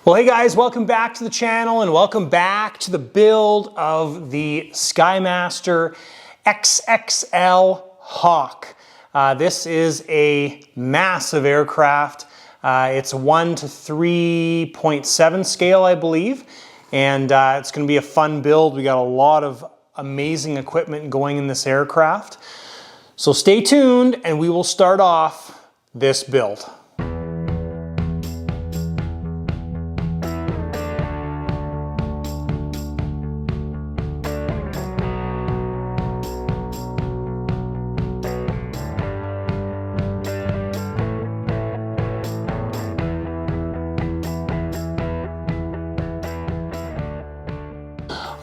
Well, hey guys, welcome back to the channel and welcome back to the build of the Skymaster XXL Hawk. This is a massive aircraft. It's 1 to 3.7 scale, I believe, and it's going to be a fun build. We got a lot of amazing equipment going in this aircraft. So stay tuned and we will start off this build.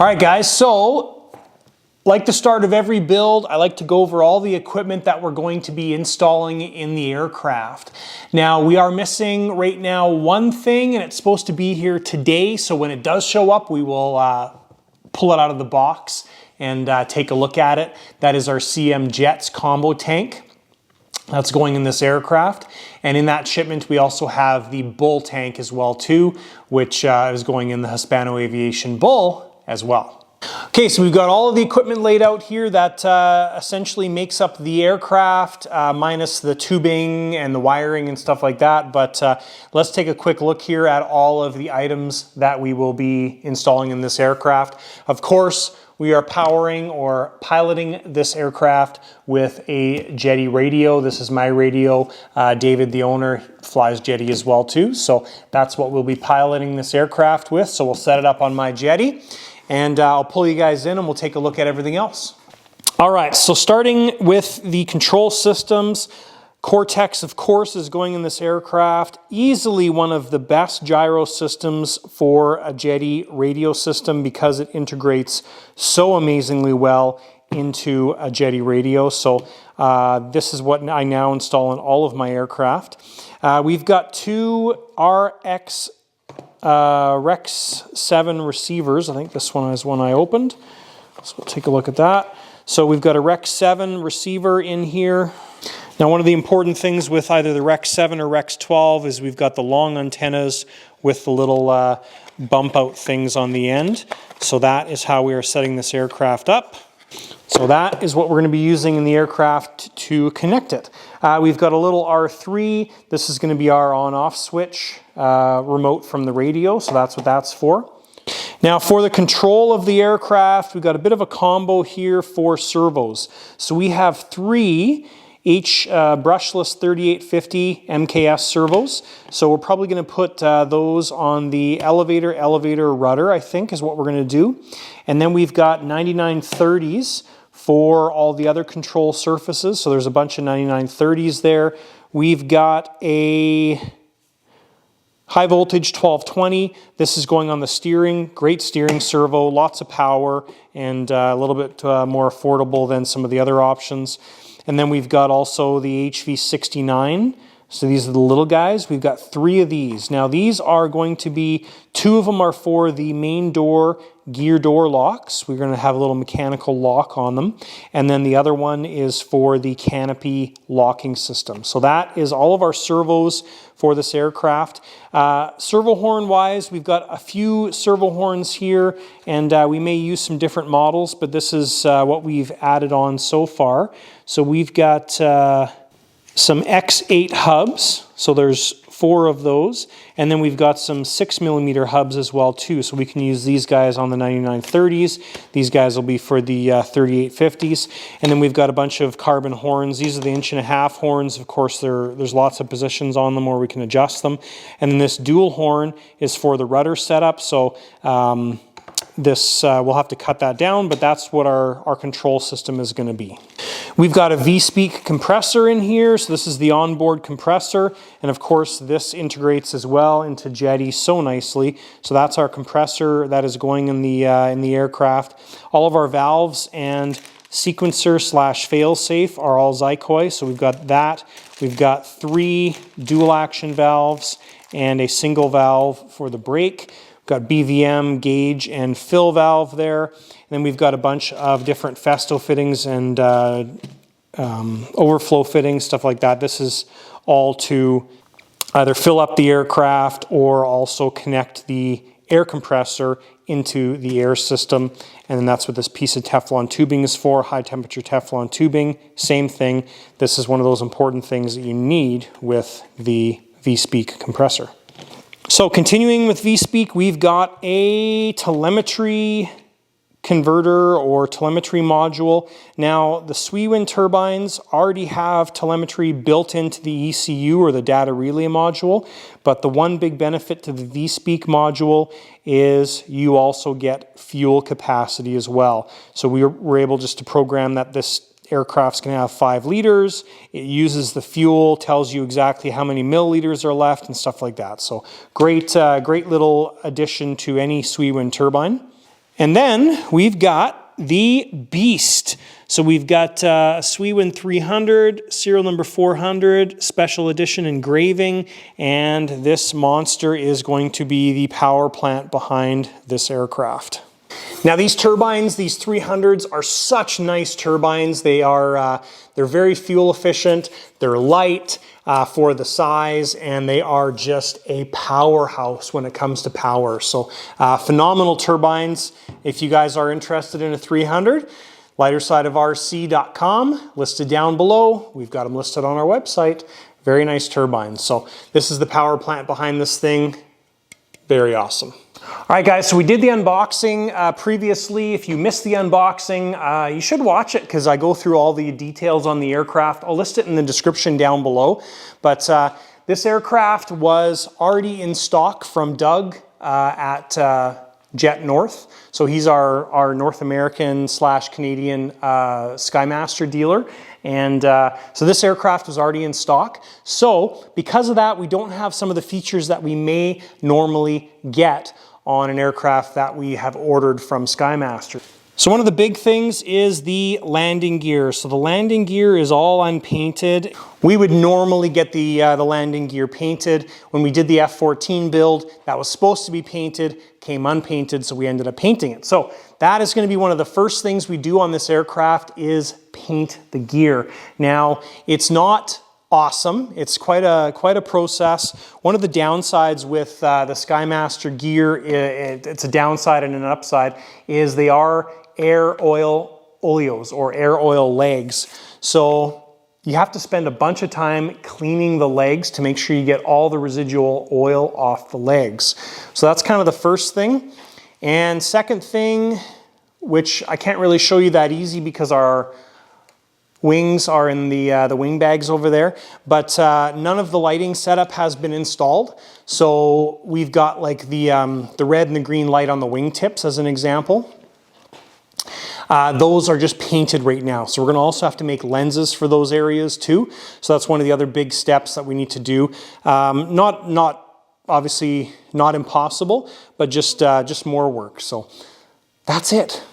All right, guys, so like the start of every build, I like to go over all the equipment that we're going to be installing in the aircraft. Now, we are missing right now one thing, and it's supposed to be here today, so when it does show up, we will pull it out of the box and take a look at it. That is our CM Jets combo tank. That's going in this aircraft. And in that shipment, we also have the Bull tank as well too, which is going in the Hispano Aviation Bull as well. Okay, so we've got all of the equipment laid out here that essentially makes up the aircraft, minus the tubing and the wiring and stuff like that. But let's take a quick look here at all of the items that we will be installing in this aircraft. Of course, we are powering or piloting this aircraft with a Jetty radio. This is my radio. David, the owner, flies Jetty as well too. So that's what we'll be piloting this aircraft with. So we'll set it up on my Jetty. And I'll pull you guys in and we'll take a look at everything else. All right, so starting with the control systems, Cortex, of course, is going in this aircraft. Easily one of the best gyro systems for a Jetty radio system because it integrates so amazingly well into a Jetty radio. So this is what I now install in all of my aircraft. We've got two Rex 7 receivers. I think this one is one I opened. So we'll take a look at that. So we've got a Rex 7 receiver in here. Now, one of the important things with either the Rex 7 or Rex 12 is we've got the long antennas with the little bump out things on the end. So that is how we are setting this aircraft up. So that is what we're going to be using in the aircraft to connect it. We've got a little R3. This is going to be our on-off switch remote from the radio, so that's what that's for. Now, for the control of the aircraft, we've got a bit of a combo here for servos. So we have three brushless 3850 MKS servos. So we're probably going to put those on the elevator rudder, I think is what we're going to do. And then we've got 9930s for all the other control surfaces. So there's a bunch of 9930s there. We've got a high voltage 1220. This is going on the steering. Great steering servo, lots of power, and a little bit more affordable than some of the other options. And then we've got also the HV69. So these are the little guys. We've got three of these. Now these are going to be, two of them are for the main door gear door locks. We're going to have a little mechanical lock on them. And then the other one is for the canopy locking system. So that is all of our servos for this aircraft. Servo horn wise, we've got a few servo horns here, and we may use some different models, but this is what we've added on so far. So we've got some X8 hubs, so there's 4 of those, and then we've got some 6mm hubs as well too, so we can use these guys on the 9930s. These guys will be for the 3850s, and then we've got a bunch of carbon horns. These are the 1.5-inch horns. Of course, there's lots of positions on them where we can adjust them, and then this dual horn is for the rudder setup. So this we'll have to cut that down, but that's what our control system is going to be. We've got a V-Speak compressor in here, so this is the onboard compressor, and of course this integrates as well into Jetty so nicely. So that's our compressor that is going in the aircraft. All of our valves and sequencer / fail-safe are all Zycoy, so we've got that. We've got 3 dual action valves and a single valve for the brake. We've got BVM, gauge, and fill valve there. And then we've got a bunch of different Festo fittings and overflow fittings, stuff like that. This is all to either fill up the aircraft or also connect the air compressor into the air system. And then that's what this piece of Teflon tubing is for, high temperature Teflon tubing. Same thing. This is one of those important things that you need with the V-Speak compressor. So continuing with V-Speak, we've got a telemetry converter or telemetry module. Now the SWE turbines already have telemetry built into the ECU or the data relay module, but the one big benefit to the V-Speak module is you also get fuel capacity as well. So we're able just to program that this aircraft's going to have 5 liters. It uses the fuel, tells you exactly how many milliliters are left and stuff like that. So great little addition to any SWE turbine. And then we've got the Beast. So we've got SWE 300, serial number 400, special edition engraving, and this monster is going to be the power plant behind this aircraft. Now these turbines, these 300s, are such nice turbines. They're very fuel efficient, they're light for the size, and they are just a powerhouse when it comes to power. So phenomenal turbines. If you guys are interested in a 300, lightersideofrc.com, listed down below. We've got them listed on our website. Very nice turbines. So this is the power plant behind this thing. Very awesome. All right, guys, so we did the unboxing previously. If you missed the unboxing, you should watch it because I go through all the details on the aircraft. I'll list it in the description down below. But this aircraft was already in stock from Doug at Jet North. So he's our North American / Canadian Skymaster dealer. And so this aircraft was already in stock. So because of that, we don't have some of the features that we may normally get on an aircraft that we have ordered from Skymaster. So one of the big things is the landing gear. So the landing gear is all unpainted. We would normally get the landing gear painted. When we did the F-14 build, that was supposed to be painted, came unpainted, so we ended up painting it. So that is going to be one of the first things we do on this aircraft is paint the gear. Now, it's not awesome. It's quite a process. One of the downsides with the Skymaster gear, it's a downside and an upside, is they are air oil oleos or air oil legs. So you have to spend a bunch of time cleaning the legs to make sure you get all the residual oil off the legs. So that's kind of the first thing. And second thing, which I can't really show you that easy because our wings are in the wing bags over there, but none of the lighting setup has been installed. So we've got like the red and the green light on the wingtips as an example. Those are just painted right now. So we're going to also have to make lenses for those areas too. So that's one of the other big steps that we need to do. Not obviously not impossible, but just more work. So that's it.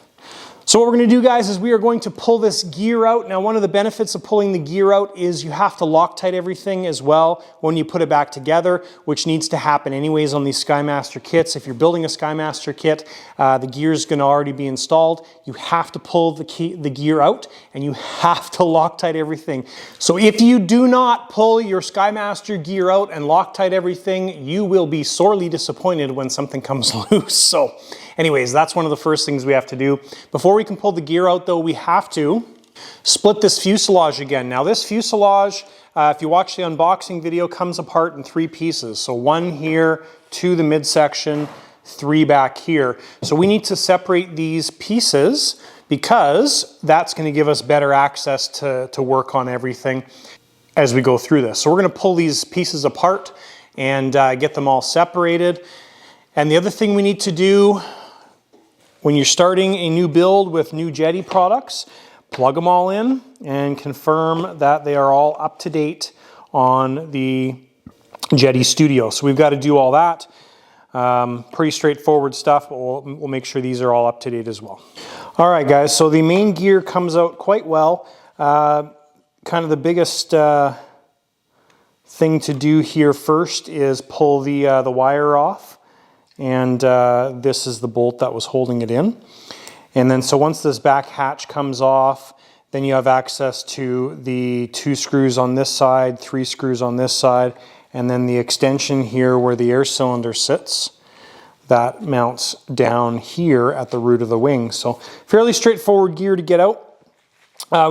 So what we're going to do, guys, is we are going to pull this gear out. Now, one of the benefits of pulling the gear out is you have to Loctite everything as well when you put it back together, which needs to happen anyways on these Skymaster kits. If you're building a Skymaster kit, the gear is going to already be installed. You have to pull the gear out, and you have to Loctite everything. So if you do not pull your Skymaster gear out and Loctite everything, you will be sorely disappointed when something comes loose. So anyways, that's one of the first things we have to do. Before we can pull the gear out though, we have to split this fuselage again. Now this fuselage, if you watch the unboxing video, comes apart in 3 pieces. So 1 here, 2 the midsection, 3 back here. So we need to separate these pieces because that's going to give us better access to work on everything as we go through this. So we're going to pull these pieces apart and get them all separated. And the other thing we need to do when you're starting a new build with new Jetty products, plug them all in and confirm that they are all up to date on the Jetty Studio. So we've got to do all that. Pretty straightforward stuff, but we'll make sure these are all up to date as well. All right, guys, so the main gear comes out quite well. Kind of the biggest thing to do here first is pull the wire off. And this is the bolt that was holding it in. And then so once this back hatch comes off, then you have access to the 2 screws on this side, 3 screws on this side, and then the extension here where the air cylinder sits, that mounts down here at the root of the wing. So fairly straightforward gear to get out.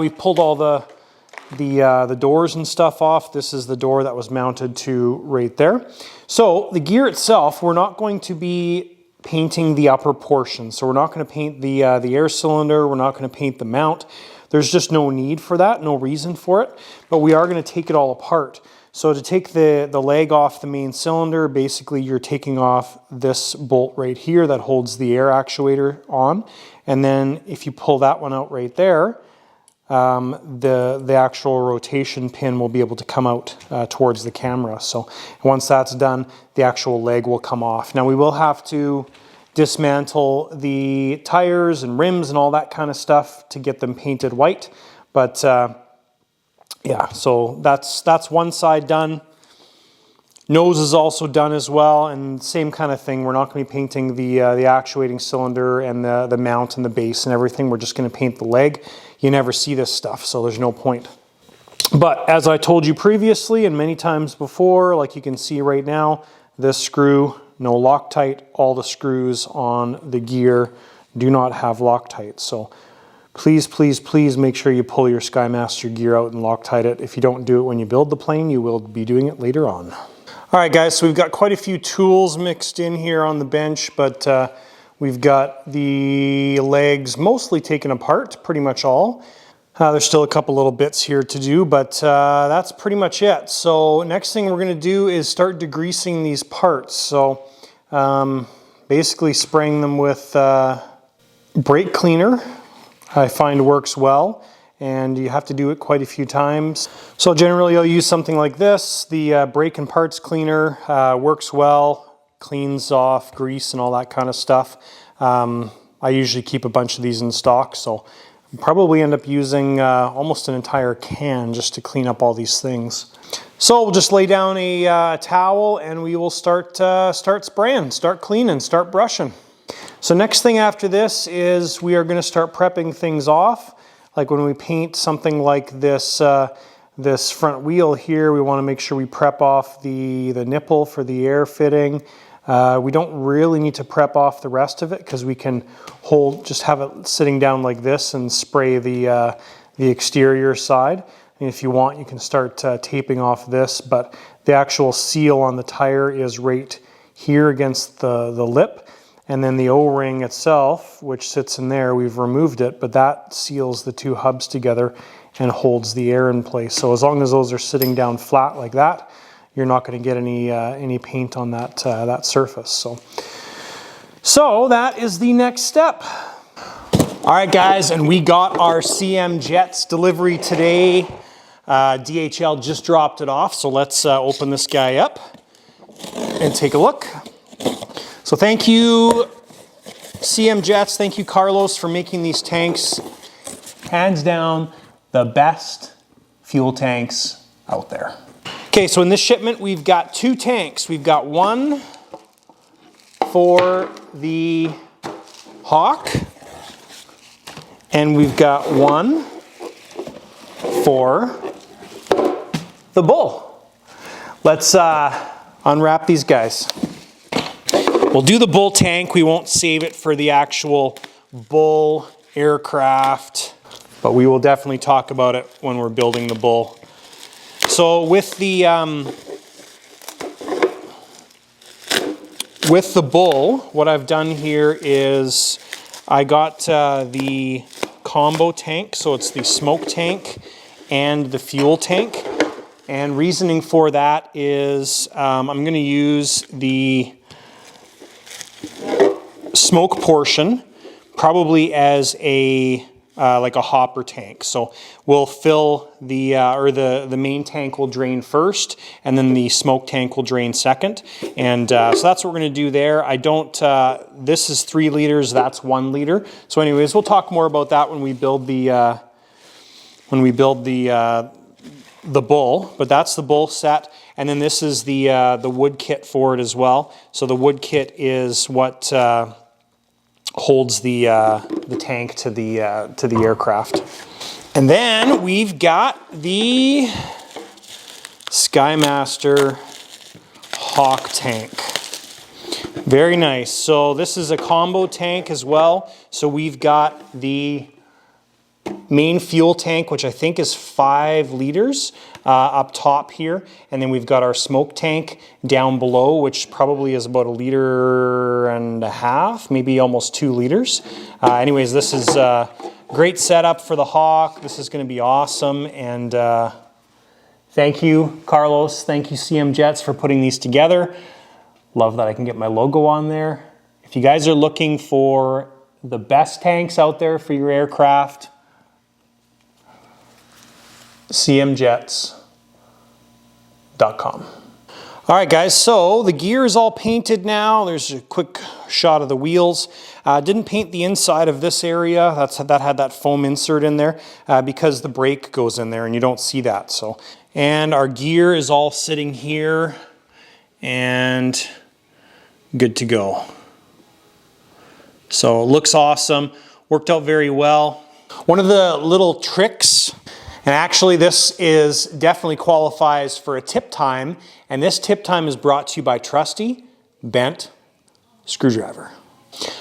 We've pulled all the doors and stuff off. This is the door that was mounted to right there. So the gear itself, we're not going to be painting the upper portion. So we're not going to paint the air cylinder. We're not going to paint the mount. There's just no need for that, no reason for it. But we are going to take it all apart. So to take the leg off the main cylinder, basically you're taking off this bolt right here that holds the air actuator on. And then if you pull that one out right there, the actual rotation pin will be able to come out towards the camera. So once that's done, the actual leg will come off. Now we will have to dismantle the tires and rims and all that kind of stuff to get them painted white. But yeah, so that's one side done. Nose is also done as well, and same kind of thing. We're not going to be painting the actuating cylinder and the mount and the base and everything. We're just going to paint the leg. You never see this stuff, so there's no point. But as I told you previously and many times before, like you can see right now, this screw, no Loctite. All the screws on the gear do not have Loctite. So please, please, please make sure you pull your Skymaster gear out and Loctite it. If you don't do it when you build the plane, you will be doing it later on. All right, guys, so we've got quite a few tools mixed in here on the bench, but we've got the legs mostly taken apart, pretty much all. There's still a couple little bits here to do, but that's pretty much it. So next thing we're going to do is start degreasing these parts. So basically spraying them with brake cleaner, I find works well, and you have to do it quite a few times. So generally I'll use something like this. The brake and parts cleaner works well, cleans off grease and all that kind of stuff. I usually keep a bunch of these in stock, so I'll probably end up using almost an entire can just to clean up all these things. So we'll just lay down a towel and we will start spraying, start cleaning, start brushing. So next thing after this is we are going to start prepping things off. Like when we paint something like this, this front wheel here, we want to make sure we prep off the nipple for the air fitting. We don't really need to prep off the rest of it because we can just have it sitting down like this and spray the exterior side. And if you want, you can start taping off this, but the actual seal on the tire is right here against the lip. And then the O-ring itself, which sits in there, we've removed it, but that seals the two hubs together and holds the air in place. So as long as those are sitting down flat like that, you're not going to get any paint on that surface. So that is the next step. All right, guys, and we got our CM Jets delivery today. DHL just dropped it off, so let's open this guy up and take a look. So thank you, CM Jets. Thank you, Carlos, for making these tanks. Hands down, the best fuel tanks out there. Okay, so in this shipment, we've got two tanks. We've got one for the Hawk, and we've got one for the Bull. Let's unwrap these guys. We'll do the Bull tank. We won't save it for the actual Bull aircraft, but we will definitely talk about it when we're building the Bull. So with the Bull, what I've done here is I got the combo tank, so it's the smoke tank and the fuel tank. And reasoning for that is I'm going to use the smoke portion probably as a like a hopper tank. So we'll fill the main tank will drain first, and then the smoke tank will drain second. And so that's what we're going to do there. I don't. This is 3 liters. That's 1 liter. So, anyways, we'll talk more about that when we build the Bull. But that's the Bull set, and then this is the wood kit for it as well. So the wood kit is what holds the tank to the aircraft. And then we've got the Skymaster Hawk tank. Very nice. So this is a combo tank as well. So we've got the main fuel tank, which I think is 5 liters up top here. And then we've got our smoke tank down below, which probably is about 1.5 liters, maybe almost 2 liters. Anyways, this is a great setup for the Hawk. This is going to be awesome. And thank you, Carlos. Thank you, CM Jets, for putting these together. Love that I can get my logo on there. If you guys are looking for the best tanks out there for your aircraft, cmjets.com. All right, guys, so the gear is all painted now. There's a quick shot of the wheels. Didn't paint the inside of this area. That had that foam insert in there because the brake goes in there and you don't see that. So, and our gear is all sitting here and good to go. So it looks awesome. Worked out very well. One of the little tricks, and actually this is definitely qualifies for a tip time, and this tip time is brought to you by Trusty Bent Screwdriver.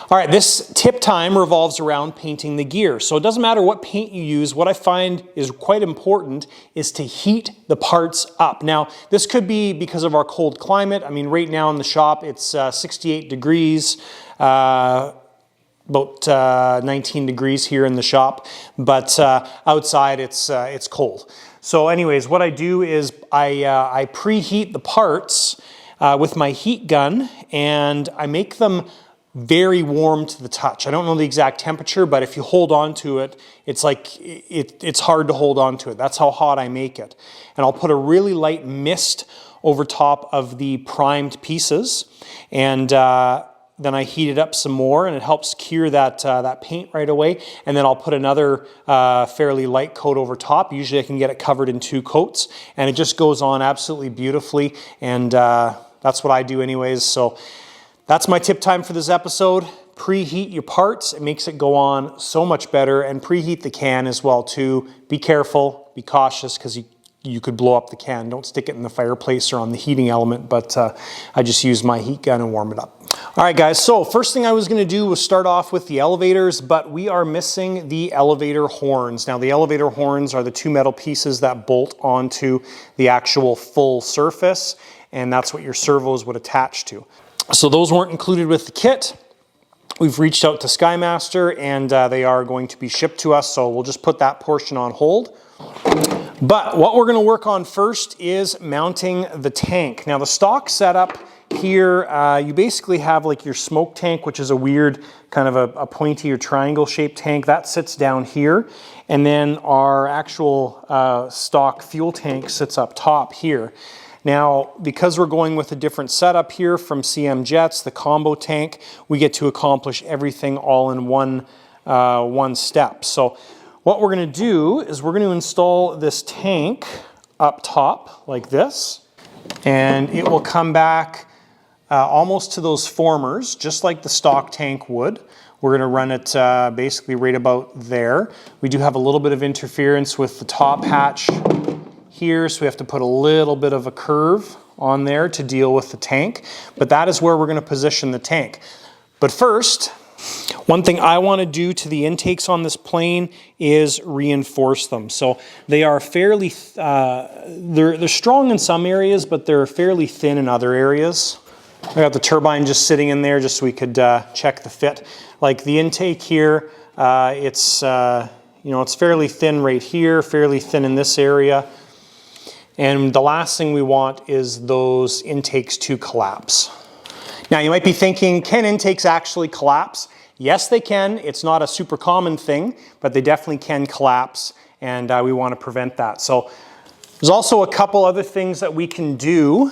All right, this tip time revolves around painting the gear. So it doesn't matter what paint you use. What I find is quite important is to heat the parts up. Now, this could be because of our cold climate. I mean, right now in the shop, it's 68 degrees, about 19 degrees here in the shop, but outside it's cold. So anyways, what I do is I preheat the parts with my heat gun, and I make them very warm to the touch. I don't know the exact temperature, but if you hold on to it, it's like it's hard to hold on to it. That's how hot I make it. And I'll put a really light mist over top of the primed pieces, and then I heat it up some more, and it helps cure that paint right away. And then I'll put another fairly light coat over top. Usually I can get it covered in 2 coats, and it just goes on absolutely beautifully. And that's what I do anyways. So that's my tip time for this episode. Preheat your parts. It makes it go on so much better. And preheat the can as well too. Be careful, be cautious, because you could blow up the can. Don't stick it in the fireplace or on the heating element, but I just use my heat gun and warm it up. All right, guys, so first thing I was going to do was start off with the elevators, but we are missing the elevator horns. Now, the elevator horns are the 2 metal pieces that bolt onto the actual full surface, and that's what your servos would attach to. So those weren't included with the kit. We've reached out to Skymaster, and they are going to be shipped to us, so we'll just put that portion on hold. But what we're going to work on first is mounting the tank. Now, the stock setup here, you basically have like your smoke tank, which is a weird kind of a pointy or triangle shaped tank. That sits down here. And then our actual stock fuel tank sits up top here. Now, because we're going with a different setup here from CM Jets, the combo tank, we get to accomplish everything all in one step. So what we're going to do is we're going to install this tank up top like this, and it will come back almost to those formers, just like the stock tank would. We're going to run it basically right about there. We do have a little bit of interference with the top hatch here, so we have to put a little bit of a curve on there to deal with the tank, but that is where we're going to position the tank. But first, one thing I want to do to the intakes on this plane is reinforce them. So they are fairly, they're strong in some areas, but they're fairly thin in other areas. I got the turbine just sitting in there just so we could check the fit. Like the intake here, it's fairly thin right here, fairly thin in this area. And the last thing we want is those intakes to collapse. Now you might be thinking, can intakes actually collapse? Yes, they can. It's not a super common thing, but they definitely can collapse, and we want to prevent that. So there's also a couple other things that we can do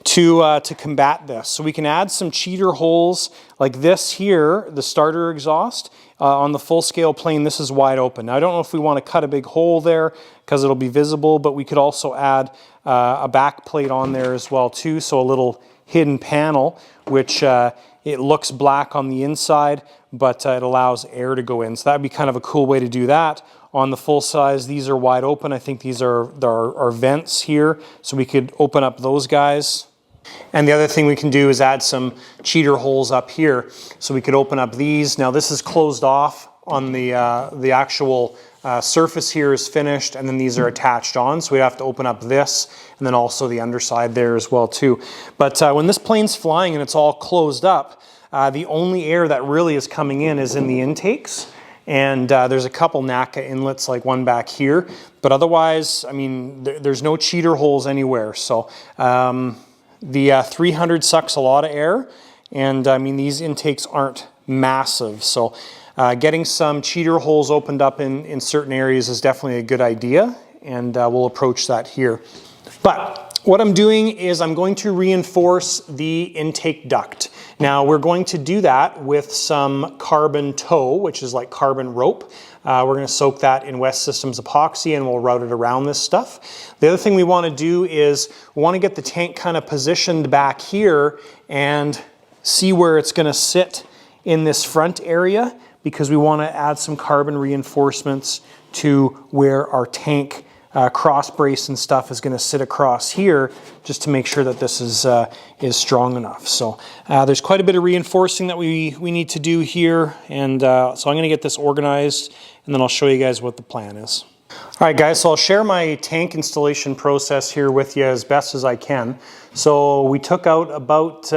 to combat this. So we can add some cheater holes like this here, the starter exhaust. On the full scale plane, this is wide open. Now I don't know if we want to cut a big hole there because it'll be visible, but we could also add a back plate on there as well too, so a little hidden panel, which it looks black on the inside, but it allows air to go in. So that'd be kind of a cool way to do that. On the full size, these are wide open. I think these are vents here, so we could open up those guys. And the other thing we can do is add some cheater holes up here. So we could open up these. Now this is closed off on the actual surface here is finished, and then these are attached on. So we have to open up this and then also the underside there as well too. But when this plane's flying and it's all closed up, the only air that really is coming in is in the intakes. And there's a couple NACA inlets, like one back here. But otherwise, I mean, there's no cheater holes anywhere. So the 300 sucks a lot of air. And I mean, these intakes aren't massive. So getting some cheater holes opened up in certain areas is definitely a good idea. And we'll approach that here. But what I'm doing is I'm going to reinforce the intake duct. Now we're going to do that with some carbon tow, which is like carbon rope. We're going to soak that in West Systems epoxy and we'll route it around this stuff. The other thing we want to do is we want to get the tank kind of positioned back here and see where it's going to sit in this front area, because we want to add some carbon reinforcements to where our tank cross brace and stuff is going to sit across here, just to make sure that this is strong enough. So there's quite a bit of reinforcing that we need to do here, and so I'm going to get this organized and then I'll show you guys what the plan is. All right guys, so I'll share my tank installation process here with you as best as I can. So we took out about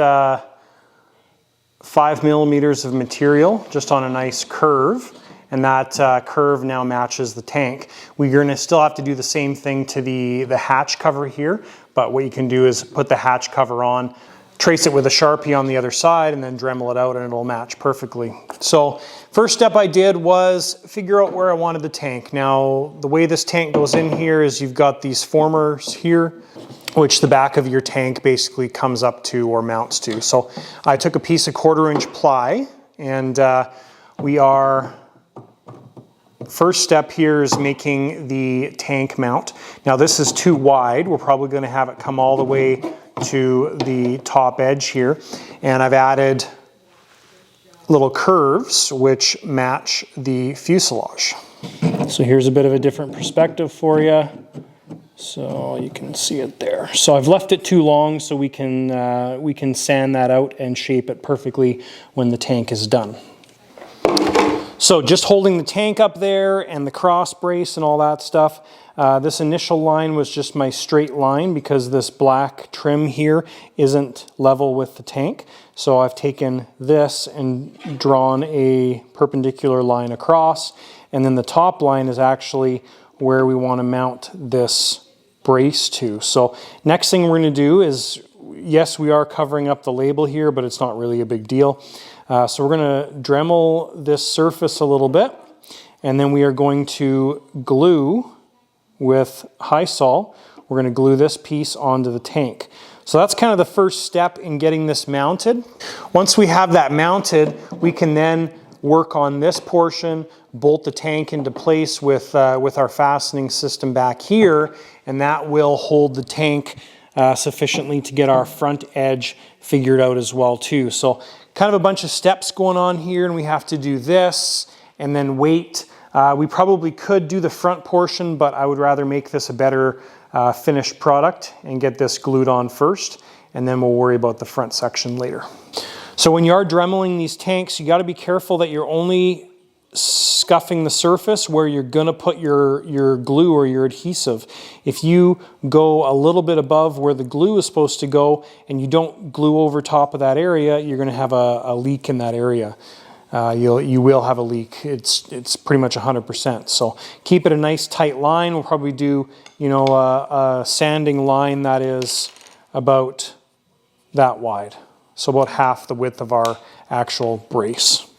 5 millimeters of material just on a nice curve. And that curve now matches the tank. We're going to still have to do the same thing to the hatch cover here, but what you can do is put the hatch cover on, trace it with a Sharpie on the other side, and then Dremel it out and it'll match perfectly. So first step I did was figure out where I wanted the tank. Now the way this tank goes in here is you've got these formers here, which the back of your tank basically comes up to or mounts to. So I took a piece of 1/4 inch ply, and first step here is making the tank mount. Now this is too wide. We're probably going to have it come all the way to the top edge here. And I've added little curves which match the fuselage. So here's a bit of a different perspective for you. So you can see it there. So I've left it too long so we can sand that out and shape it perfectly when the tank is done. So just holding the tank up there and the cross brace and all that stuff, this initial line was just my straight line because this black trim here isn't level with the tank. So I've taken this and drawn a perpendicular line across, and then the top line is actually where we want to mount this brace to. So next thing we're going to do is, yes, we are covering up the label here, but it's not really a big deal. So we're going to Dremel this surface a little bit, and then we are going to glue with high sol. We're going to glue this piece onto the tank. So that's kind of the first step in getting this mounted. Once we have that mounted, we can then work on this portion, bolt the tank into place with our fastening system back here, and that will hold the tank sufficiently to get our front edge figured out as well too. So kind of a bunch of steps going on here, and we have to do this and then wait. We probably could do the front portion, but I would rather make this a better finished product and get this glued on first, and then we'll worry about the front section later. So when you are Dremeling these tanks, you got to be careful that you're only scuffing the surface where you're going to put your glue or your adhesive. If you go a little bit above where the glue is supposed to go and you don't glue over top of that area, you're going to have a leak in that area. You will have a leak. It's pretty much 100%. So keep it a nice tight line. We'll probably do, you know, a sanding line that is about that wide. So about half the width of our actual brace.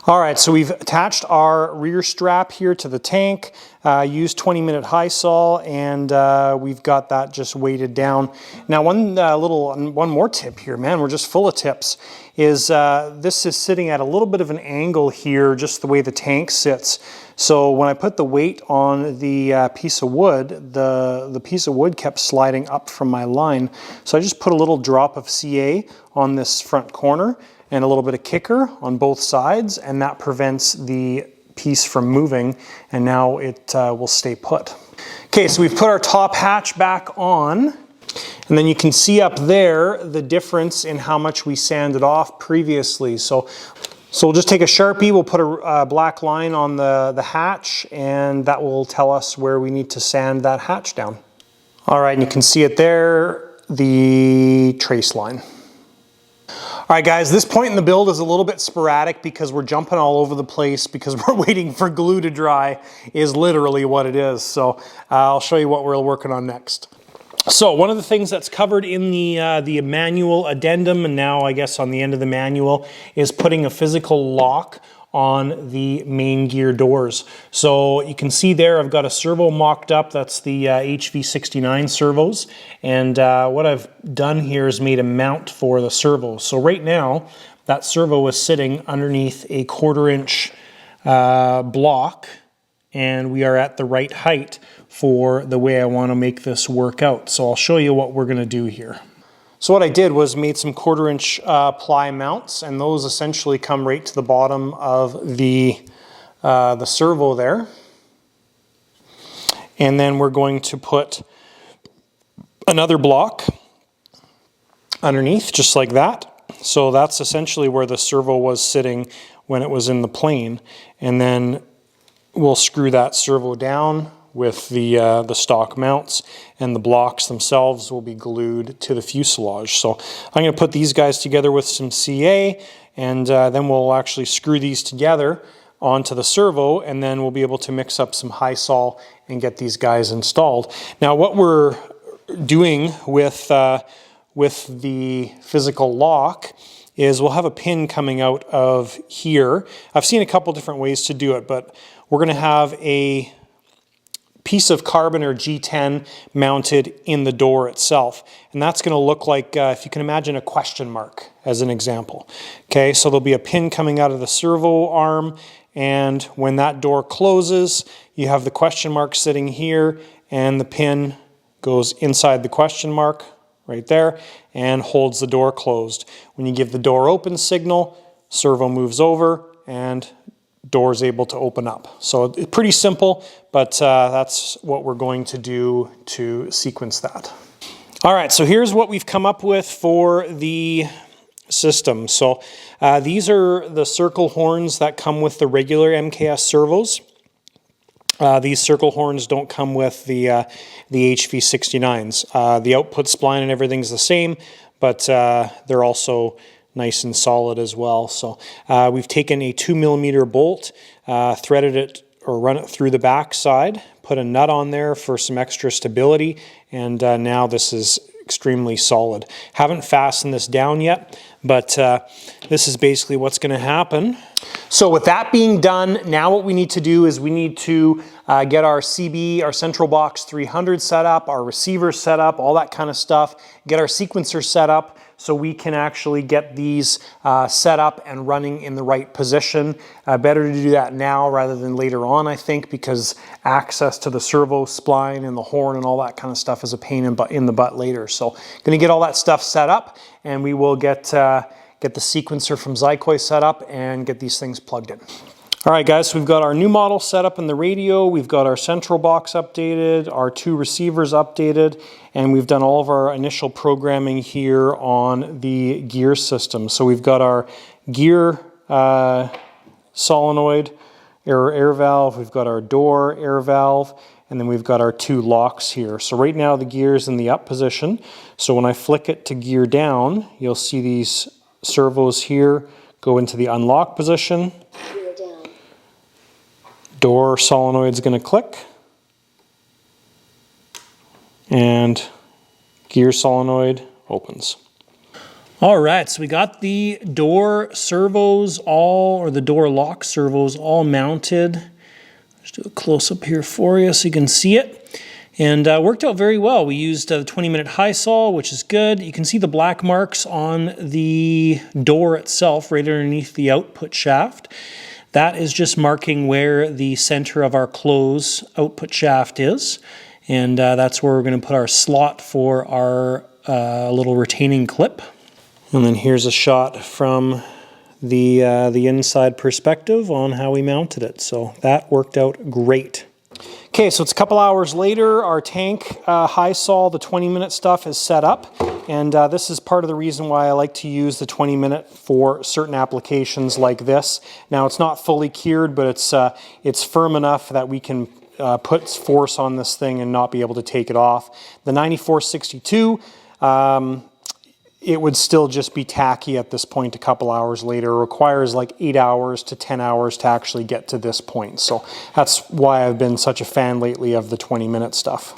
All right, so we've attached our rear strap here to the tank, used 20-minute high sol, and we've got that just weighted down. Now one more tip here, man, we're just full of tips, is this is sitting at a little bit of an angle here, just the way the tank sits. So when I put the weight on the piece of wood, the piece of wood kept sliding up from my line. So I just put a little drop of CA on this front corner and a little bit of kicker on both sides, and that prevents the piece from moving, and now it will stay put. Okay, so we've put our top hatch back on, And then you can see up there the difference in how much we sanded off previously. So we'll just take a Sharpie, we'll put a black line on the hatch, and that will tell us where we need to sand that hatch down. All right, and you can see it there, the trace line. All right, guys, this point in the build is a little bit sporadic because we're jumping all over the place because we're waiting for glue to dry is literally what it is. So I'll show you what we're working on next. So one of the things that's covered in the manual addendum, and now I guess on the end of the manual, is putting a physical lock on the main gear doors. So you can see there I've got a servo mocked up. That's the HV69 servos. And what I've done here is made a mount for the servo. So right now that servo is sitting underneath a 1/4 inch block, and we are at the right height for the way I want to make this work out. So I'll show you what we're going to do here. So what I did was made some 1/4 inch ply mounts, and those essentially come right to the bottom of the servo there. And then we're going to put another block underneath, just like that. So that's essentially where the servo was sitting when it was in the plane. And then we'll screw that servo down with the stock mounts, and the blocks themselves will be glued to the fuselage. So I'm going to put these guys together with some CA, and then we'll actually screw these together onto the servo, and then we'll be able to mix up some high sol and get these guys installed. Now what we're doing with the physical lock is we'll have a pin coming out of here. I've seen a couple different ways to do it, but we're going to have a piece of carbon or G10 mounted in the door itself. And that's going to look like, if you can imagine, a question mark as an example. Okay, so there'll be a pin coming out of the servo arm, and when that door closes, you have the question mark sitting here, and the pin goes inside the question mark right there and holds the door closed. When you give the door open signal, servo moves over and door is able to open up. So it's pretty simple, but that's what we're going to do to sequence that. All right, so here's what we've come up with for the system. So these are the circle horns that come with the regular MKS servos. These circle horns don't come with the HV69s. The output spline and everything's the same, but they're also nice and solid as well. So we've taken a 2mm bolt, threaded it or run it through the back side, put a nut on there for some extra stability, and now this is extremely solid. Haven't fastened this down yet, but this is basically what's going to happen. So with that being done, now what we need to do is we need to get our CB, our Central Box 300 set up, our receiver set up, all that kind of stuff, get our sequencer set up, so we can actually get these set up and running in the right position. Better to do that now rather than later on, I think, because access to the servo spline and the horn and all that kind of stuff is a pain in the butt later. So going to get all that stuff set up, and we will get the sequencer from Zykoy set up and get these things plugged in. All right, guys, so we've got our new model set up in the radio, we've got our central box updated, our 2 receivers updated, and we've done all of our initial programming here on the gear system. So we've got our gear solenoid air valve, we've got our door air valve, and then we've got our 2 locks here. So right now the gear is in the up position, so when I flick it to gear down, you'll see these servos here go into the unlock position. Door solenoid's going to click, and gear solenoid opens. All right, so we got the door servos or the door lock servos all mounted. Just do a close-up here for you so you can see it. And worked out very well. We used the 20-minute high sol, which is good. You can see the black marks on the door itself right underneath the output shaft. That is just marking where the center of our close output shaft is. And that's where we're going to put our slot for our little retaining clip. And then here's a shot from the inside perspective on how we mounted it. So that worked out great. Okay, so it's a couple hours later. Our tank high sol, the 20-minute stuff, is set up. And this is part of the reason why I like to use the 20-minute for certain applications like this. Now, it's not fully cured, but it's firm enough that we can put force on this thing and not be able to take it off. The 9462, it would still just be tacky at this point a couple hours later. It requires like 8 hours to 10 hours to actually get to this point. So that's why I've been such a fan lately of the 20-minute stuff.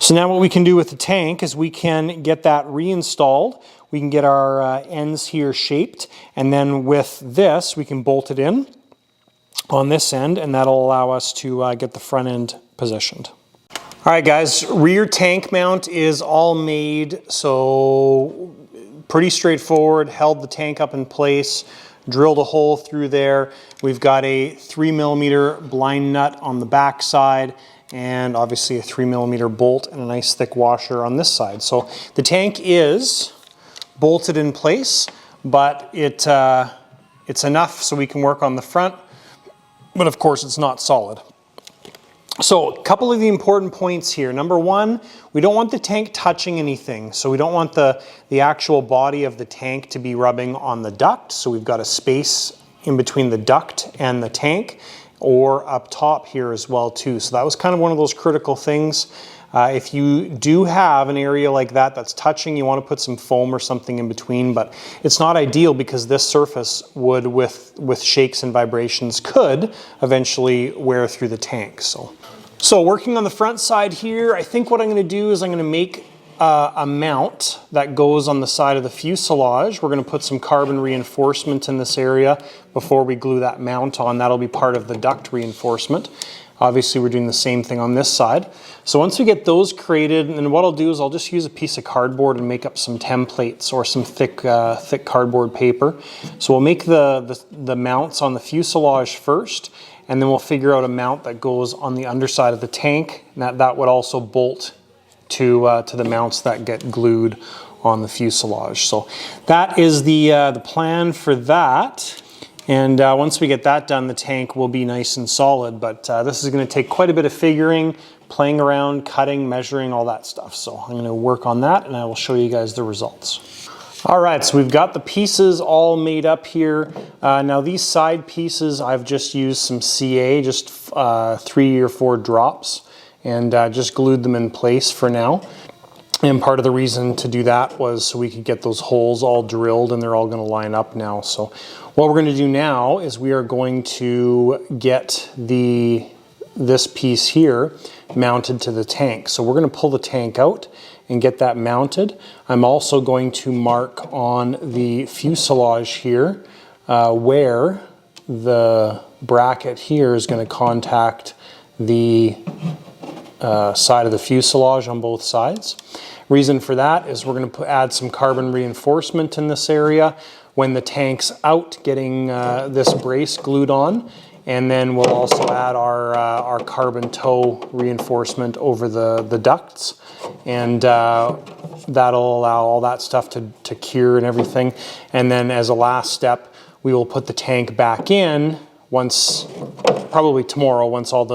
So now what we can do with the tank is we can get that reinstalled. We can get our ends here shaped, and then with this we can bolt it in on this end, and that'll allow us to get the front end positioned. All right, guys, rear tank mount is all made, so pretty straightforward. Held the tank up in place, drilled a hole through there. We've got a 3mm blind nut on the back side, and obviously a 3mm bolt and a nice thick washer on this side. So the tank is bolted in place, but it's enough so we can work on the front, but of course it's not solid. So a couple of the important points here. Number one, we don't want the tank touching anything. So we don't want the actual body of the tank to be rubbing on the duct. So we've got a space in between the duct and the tank, or up top here as well too. So that was kind of one of those critical things. If you do have an area like that that's touching, you want to put some foam or something in between, but it's not ideal because this surface would, with shakes and vibrations, could eventually wear through the tank. So working on the front side here, I think what I'm going to do is I'm going to make a mount that goes on the side of the fuselage. We're going to put some carbon reinforcement in this area before we glue that mount on. That'll be part of the duct reinforcement. Obviously, we're doing the same thing on this side. So once we get those created, and what I'll do is I'll just use a piece of cardboard and make up some templates or some thick cardboard paper. So we'll make the mounts on the fuselage first, and then we'll figure out a mount that goes on the underside of the tank. And that would also bolt to the mounts that get glued on the fuselage. So that is the plan for that. And once we get that done, the tank will be nice and solid. But this is going to take quite a bit of figuring, playing around, cutting, measuring, all that stuff. So I'm going to work on that, and I will show you guys the results. All right, so we've got the pieces all made up here. Now these side pieces, I've just used some CA, just 3 or 4 drops, and just glued them in place for now. And part of the reason to do that was so we could get those holes all drilled, and they're all going to line up now. So what we're going to do now is we are going to get this piece here mounted to the tank. So we're going to pull the tank out and get that mounted. I'm also going to mark on the fuselage here where the bracket here is going to contact the side of the fuselage on both sides. Reason for that is we're going to add some carbon reinforcement in this area when the tank's out, getting this brace glued on, and then we'll also add our carbon toe reinforcement over the ducts, and that'll allow all that stuff to cure and everything. And then as a last step, we will put the tank back in probably tomorrow, once all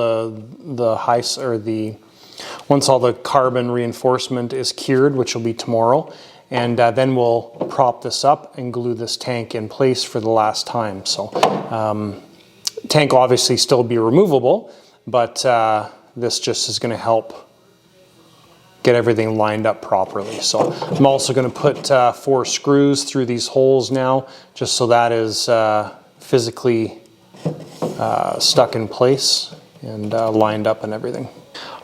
once all the carbon reinforcement is cured, which will be tomorrow. And then we'll prop this up and glue this tank in place for the last time. So tank will obviously still be removable, but this just is going to help get everything lined up properly. So I'm also going to put 4 screws through these holes now, just so that is physically stuck in place and lined up and everything.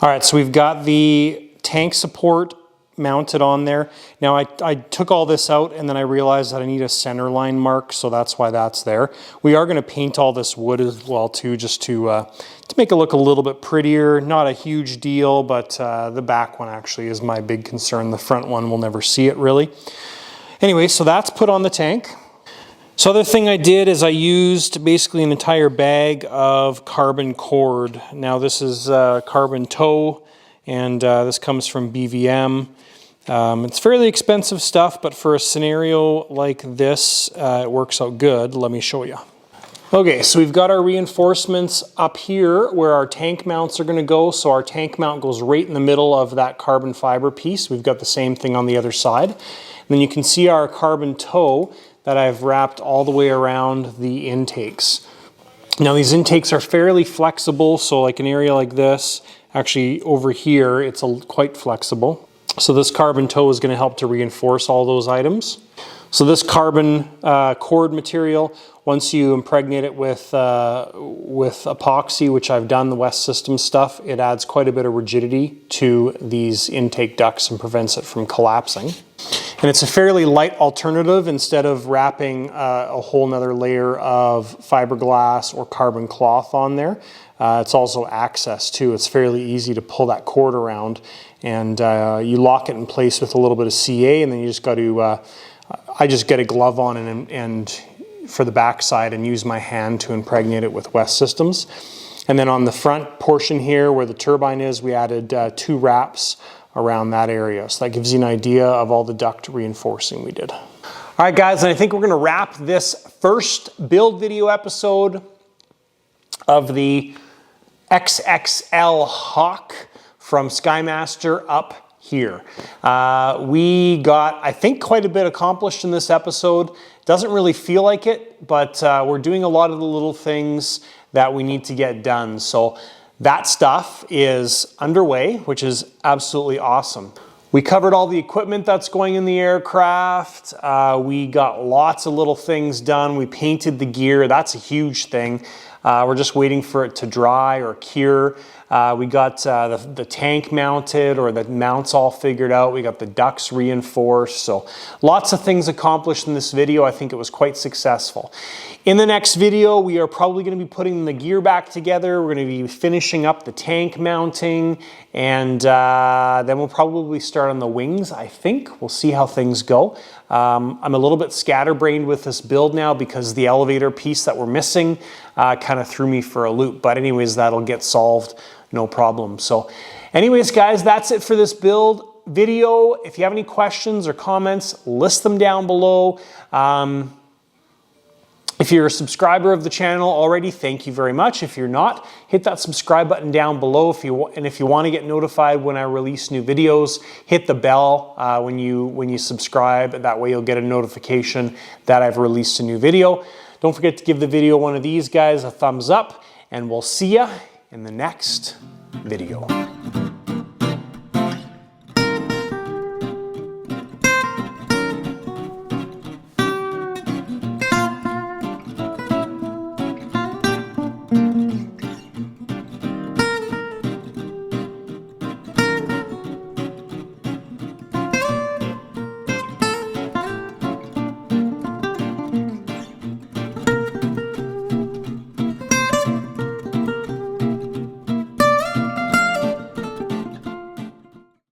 All right, so we've got the tank support mounted on there. Now I took all this out, and then I realized that I need a center line mark, so that's why that's there. We are going to paint all this wood as well too, just to make it look a little bit prettier. Not a huge deal, but the back one actually is my big concern. The front one, we'll never see it really. Anyway, so that's put on the tank. So other thing I did is I used basically an entire bag of carbon cord. Now this is carbon toe, and this comes from BVM. It's fairly expensive stuff, but for a scenario like this, it works out good. Let me show you. Okay, so we've got our reinforcements up here where our tank mounts are going to go. So our tank mount goes right in the middle of that carbon fiber piece. We've got the same thing on the other side. And then you can see our carbon toe that I've wrapped all the way around the intakes. Now these intakes are fairly flexible, so like an area like this, actually over here, it's quite flexible. So this carbon toe is going to help to reinforce all those items. So this carbon cord material, once you impregnate it with epoxy, which I've done, the West Systems stuff, it adds quite a bit of rigidity to these intake ducts and prevents it from collapsing. And it's a fairly light alternative instead of wrapping a whole nother layer of fiberglass or carbon cloth on there. It's also access too. It's fairly easy to pull that cord around, and you lock it in place with a little bit of CA, and then you just got to, I just get a glove on and for the back side and use my hand to impregnate it with West Systems. And then on the front portion here where the turbine is, we added 2 wraps around that area. So that gives you an idea of all the duct reinforcing we did. All right guys, and I think we're gonna wrap this first build video episode of the XXL Hawk from Skymaster up here. We got, I think, quite a bit accomplished in this episode. Doesn't really feel like it, but we're doing a lot of the little things that we need to get done. So that stuff is underway, which is absolutely awesome. We covered all the equipment that's going in the aircraft. We got lots of little things done. We painted the gear. That's a huge thing. We're just waiting for it to dry or cure. We got the tank mounted, or the mounts all figured out. We got the ducts reinforced. So lots of things accomplished in this video. I think it was quite successful. In the next video, we are probably going to be putting the gear back together. We're going to be finishing up the tank mounting, and then we'll probably start on the wings, I think. We'll see how things go. I'm a little bit scatterbrained with this build now because the elevator piece that we're missing kind of threw me for a loop. But anyways, that'll get solved, no problem. So anyways, guys, that's it for this build video. If you have any questions or comments, list them down below. If you're a subscriber of the channel already, thank you very much. If you're not, hit that subscribe button down below. If you want to get notified when I release new videos, hit the bell when you subscribe. That way you'll get a notification that I've released a new video. Don't forget to give the video one of these guys a thumbs up, and we'll see ya in the next video.